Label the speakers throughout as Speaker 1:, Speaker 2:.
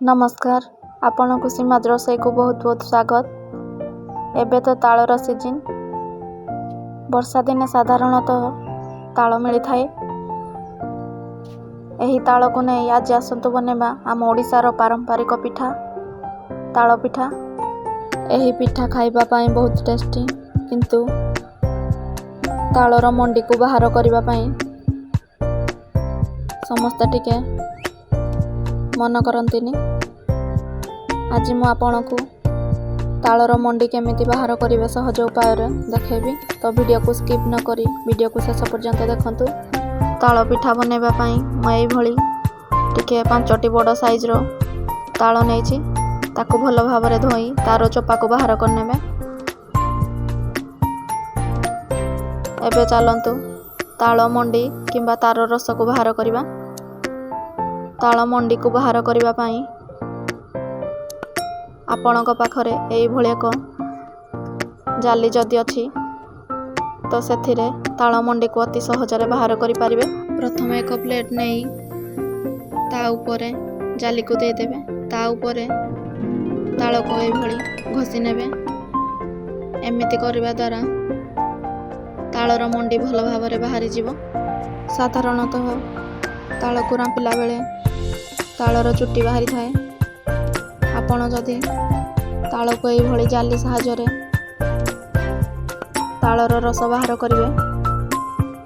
Speaker 1: नमस्कार आपनको सीमा रोसई को बहुत बहुत स्वागत। एबे तो तालर सीजन। वर्षा दिने साधारणतः ताल मिली थाए। एही ताल को नहीं आज आसतु बनेबा आम ओडिशार पारंपरिक पिठा ताल पिठा। एही पिठा खाइबा पाई बहुत टेस्टी, किंतु तालर मंडी को बाहर करिबा पाई समस्त टिके मन करंतिनी। आज मु आपनको तालर मंडी केमिति बाहर करिबा सहज उपाय देखेबी, तो वीडियो को स्किप न करी वीडियो को शेष पर्यंत देखंतु। ताल पिठा बनेबा पाई म एई भली टिके 5टी बड़ साइज रो ताल नेछि, ताको भल भाबरे धोई तार चोपा को बाहर करनेबे। एबे चलंतु ताल मंडी किंबा तार रस को बाहर करिबा। ताल मंडी को बाहर करिबा पाई आपणक पाखरे एई भली एक जाली जदि अछि तो सेथिरे ताल मंडी को अति सहजरे बाहर करि पारिबे। प्रथम एक प्लेट नेई ता ऊपरे जाली को दे देबे, ता ऊपरे ताल को एई भली घोसी नेबे। एमिति करिबा द्वारा तालर मंडी भल भाबरे बाहरी जीवो। साधारणतः ताल को रांपिला बेले तालर चुट्टी बाहरी थाए। आपण जदि ताल को एई भली जाली साहाय्य तालर रस बाहर करिवे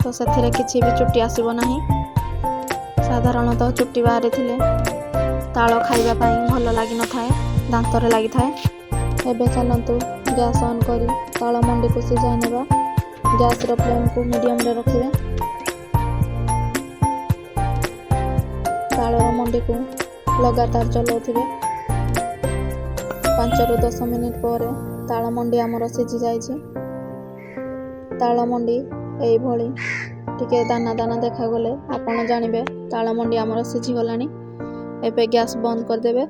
Speaker 1: तो सेथिरे किछि भी चुट्टी आसीबो नाही। साधारणतः चुट्टी बाहरी थिले ताल खाइबा पाई भल लागि न थाए, दांतरे लागि थाए। एबे चलंतु गैस ऑन करी ताल मंडी को सिझाई नेबा। गैस रो फ्लेम को मीडियम रे रखिबे। तालर मंडी को लगातार चलाउथिबे। 5 ରୁ 10 मिनिट पर ताल मंडी आमर सिझी जाइछि। ताल मंडी एई भली टिके दाना दाना देखा गले आपण जानिबे ताल मंडी आमर सिझी गलानी। एबे गैस बंद कर देबे।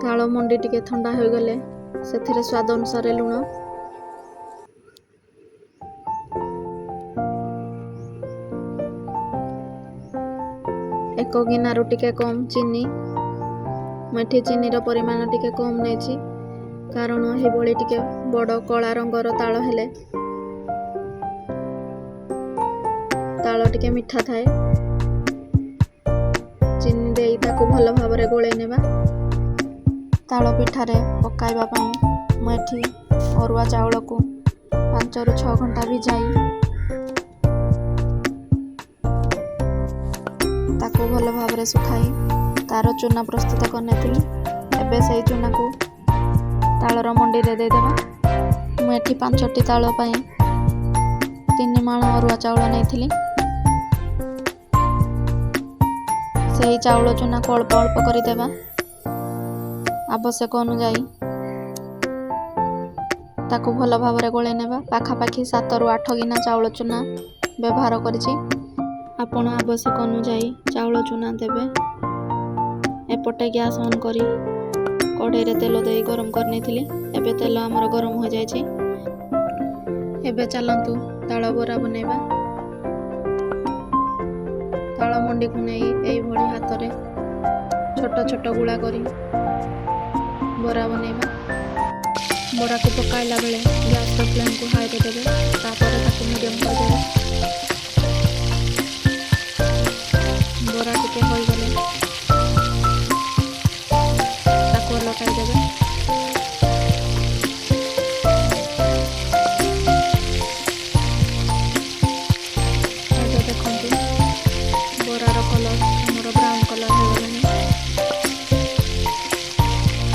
Speaker 1: ताल मंडी टिके ठंडा हो गले सेथिरे स्वाद अनुसार लूण, एक गिनारू टिके कम चीनी। मेठी चीनी परिमाण टिके कम नेछि, कारण हे भली टिके बड़ कला रंगर ताल हेले ताल टिके मिठा थाए। चीनी देई ताको भल भाबरे गोळे नेबा। ताल पिठारे पकाइबा पई मेठी अरुआ चाउल को 5 ରୁ 6 घंटा भिजाई ताको भल भाबरे सुखाई तार चूना प्रस्तुत करने थी। एबे से चूना को तालर मंडी रे दे देबा। मुठी 5टी ताल पाई 3 माण अरुआ चाउल नहीं। से चाउल चूना को अल्प अल्प कर देबा। आवश्यक अनुसार ताको भल भाबरे गोळे नेबा। पाखापाखी 7 ରୁ 8 गिना चाउल चूना व्यवहार करिछि। आपण आवश्यक अनुसार चाउल चूना देबे। एपटे गैस ऑन करी कढ़ाई रे तेल दे गरम करनी थी। एबे तेल हमर गरम हो जाइछि। एबे चलंतु ताल बरा बनेबा। ताल मंडी को नहीं एई भली हाथ रे छोट छोट गुळा करी बरा बनेबा। बरा को पकाइला बेले गैस रो फ्लेम को हाई रे देबे, तापर ताको मीडियम कर देबे। बरा टिके होई गले लगाई देबे। एबे देखंतु बरार कलर हमर ब्राउन कलर हो गलानी।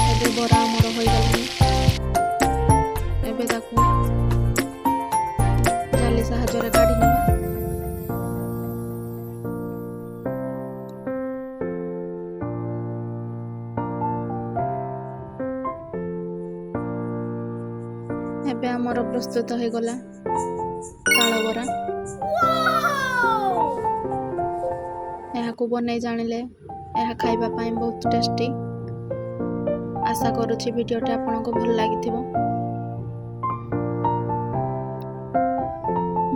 Speaker 1: एबे बरा हमर हो गलानी। एबे ताकू जाली साहाय्य रे काढी नेबा। एबे हमर प्रस्तुत हो गला ताल बरा। यह को बनै जानिले यह खाइबा पाई बहुत टेस्टी। आशा करूछि वीडियोटा आपनको भल लागिथिबो।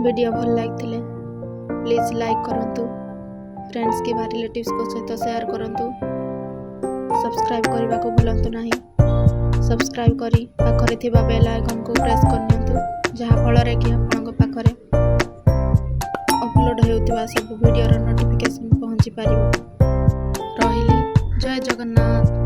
Speaker 1: वीडियो भल लागिथिले प्लीज लाइक करंतु, फ्रेंड्स के रिलेटिव्स को सहित शेयर करंतु। ସବସ୍କ୍ରାଇବ୍ କରିବାକୁ ଭୁଲନ୍ତୁ ନାହିଁ। ସବସ୍କ୍ରାଇବ୍ କରି ପାଖରେ ଥିବା ବେଲ୍ ଆଇକନ୍କୁ ପ୍ରେସ୍ କରିନିଅନ୍ତୁ, ଯାହାଫଳରେ କି ଆପଣଙ୍କ ପାଖରେ ଅପଲୋଡ଼ ହେଉଥିବା ସବୁ ଭିଡ଼ିଓର ନୋଟିଫିକେସନ୍ ପହଞ୍ଚି ପାରିବ। ରହିଲି, ଜୟ ଜଗନ୍ନାଥ।